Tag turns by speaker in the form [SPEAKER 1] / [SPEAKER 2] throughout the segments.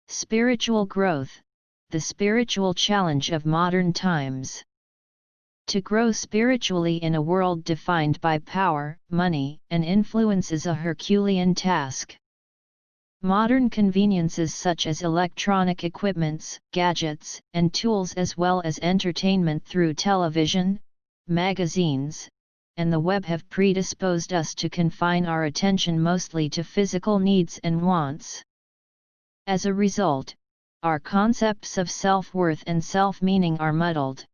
[SPEAKER 1] Spiritual growth, the spiritual challenge of modern times. To grow spiritually in a world defined by power, money, and influence is a Herculean task. Modern conveniences such as electronic equipments, gadgets, and tools, as well as entertainment through television, magazines, and the web have predisposed us to confine our attention mostly to physical needs and wants. As a result, our concepts of self-worth and self-meaning are muddled.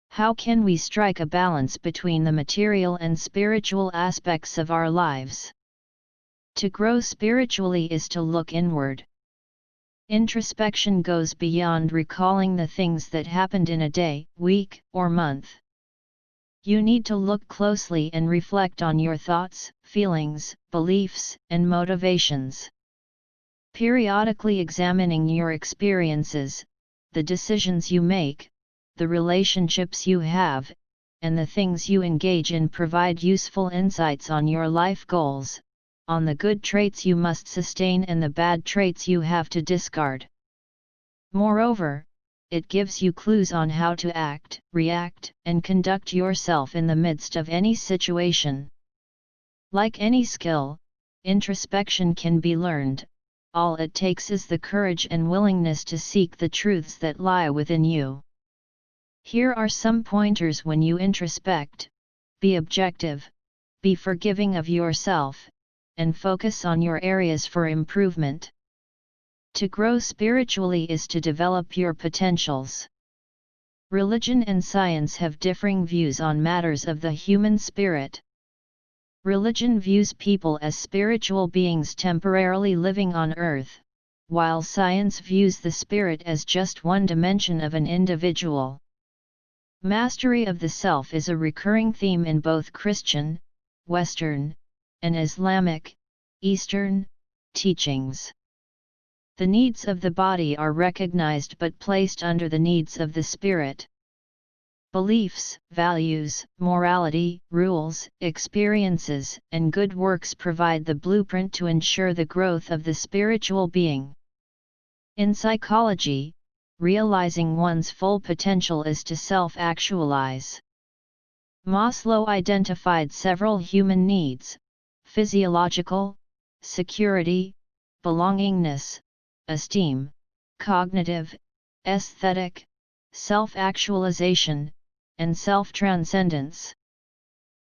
[SPEAKER 1] How can we strike a balance between the material and spiritual aspects of our lives? To grow spiritually is to look inward. Introspection goes beyond recalling the things that happened in a day, week, or month. You need to look closely and reflect on your thoughts, feelings, beliefs, and motivations. Periodically examining your experiences, the decisions you make, the relationships you have, and the things you engage in provide useful insights on your life goals, on the good traits you must sustain and the bad traits you have to discard. Moreover, it gives you clues on how to act, react, and conduct yourself in the midst of any situation. Like any skill, introspection can be learned. All it takes is the courage and willingness to seek the truths that lie within you. Here are some pointers when you introspect: be objective, be forgiving of yourself, and focus on your areas for improvement. To grow spiritually is to develop your potentials. Religion and science have differing views on matters of the human spirit. Religion views people as spiritual beings temporarily living on earth, while science views the spirit as just one dimension of an individual. Mastery of the self is a recurring theme in both Christian, Western, and Islamic, Eastern, teachings. The needs of the body are recognized but placed under the needs of the spirit. Beliefs, values, morality, rules, experiences, and good works provide the blueprint to ensure the growth of the spiritual being. In psychology, realizing one's full potential is to self-actualize. Maslow identified several human needs: physiological, security, belongingness, esteem, cognitive, aesthetic, self-actualization, and self-transcendence.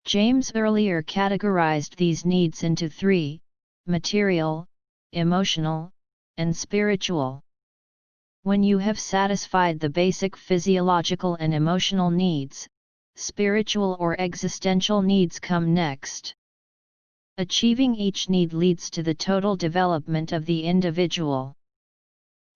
[SPEAKER 1] James earlier categorized these needs into three: material, emotional, and spiritual. When you have satisfied the basic physiological and emotional needs, spiritual or existential needs come next. Achieving each need leads to the total development of the individual.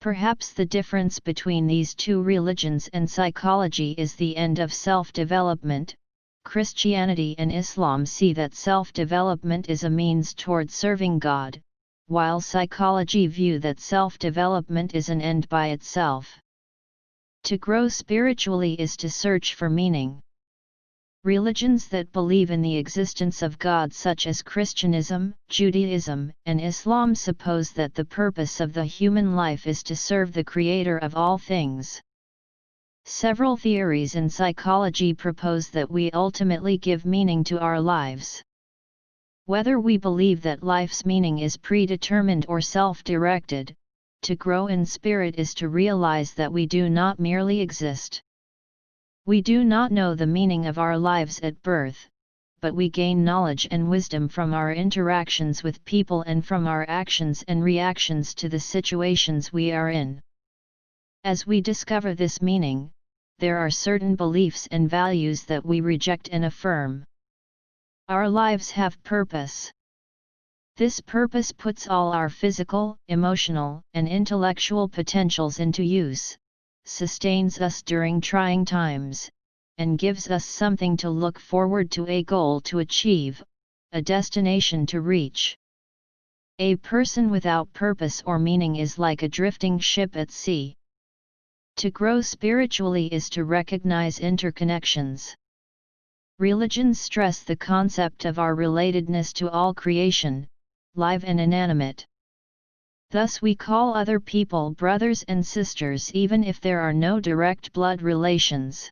[SPEAKER 1] Perhaps the difference between these two religions and psychology is the end of self-development. Christianity and Islam see that self-development is a means toward serving God, while psychology view that self-development is an end by itself. To grow spiritually is to search for meaning. Religions that believe in the existence of God, such as Christianism, Judaism, and Islam, suppose that the purpose of the human life is to serve the Creator of all things. Several theories in psychology propose that we ultimately give meaning to our lives. Whether we believe that life's meaning is predetermined or self-directed, to grow in spirit is to realize that we do not merely exist. We do not know the meaning of our lives at birth, but we gain knowledge and wisdom from our interactions with people and from our actions and reactions to the situations we are in. As we discover this meaning, there are certain beliefs and values that we reject and affirm. Our lives have purpose. This purpose puts all our physical, emotional, and intellectual potentials into use, sustains us during trying times, and gives us something to look forward to, a goal to achieve, a destination to reach. A person without purpose or meaning is like a drifting ship at sea. To grow spiritually is to recognize interconnections. Religions stress the concept of our relatedness to all creation, live and inanimate. Thus we call other people brothers and sisters even if there are no direct blood relations.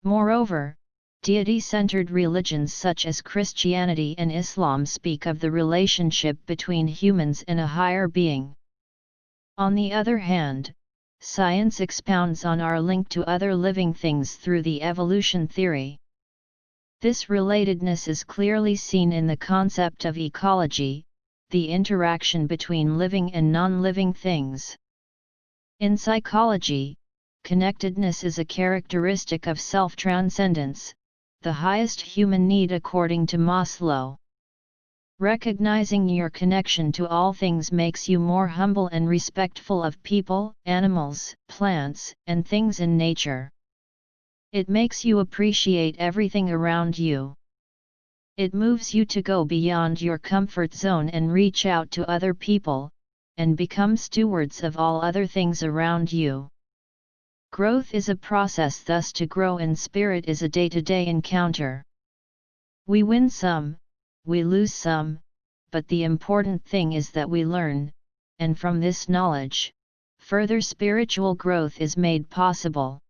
[SPEAKER 1] Moreover, deity-centered religions such as Christianity and Islam speak of the relationship between humans and a higher being. On the other hand, science expounds on our link to other living things through the evolution theory. This relatedness is clearly seen in the concept of ecology, the interaction between living and non-living things. In psychology, connectedness is a characteristic of self-transcendence, the highest human need according to Maslow. Recognizing your connection to all things makes you more humble and respectful of people, animals, plants, and things in nature. It makes you appreciate everything around you. It moves you to go beyond your comfort zone and reach out to other people, and become stewards of all other things around you. Growth is a process, thus to grow in spirit is a day-to-day encounter. We win some, we lose some, but the important thing is that we learn, and from this knowledge, further spiritual growth is made possible.